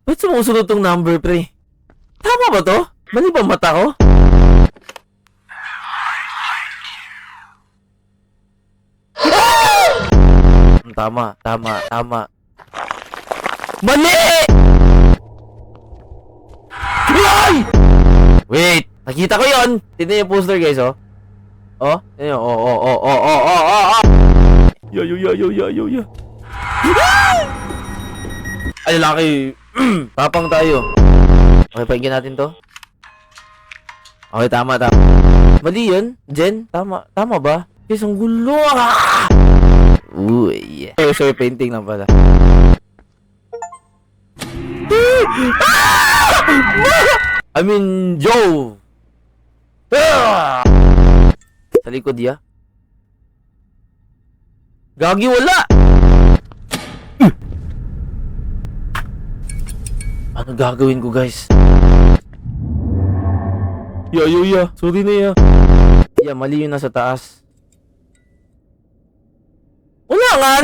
Ba't sumusunod tong number, pre? Tama ba to? Mali ba mata ko? Tama. Mali! Ay! Wait! Nakita ko yon. Tignan yung poster, guys, oh. Oh? Tignan nyo. Oh. Yo. Ay, lalaki. Tapang tayo. Okay, pakinggan natin to. Okay, tama. Mali yun, Jen. Tama ba? Guys, ang gulo. Uy. So, painting lang pala. I mean, Joe. Sa likod ya. Gagi, wala. Ano gagawin ko, guys? Ya. Sorry na ya. Ya, mali yun nasa taas. Wala nga.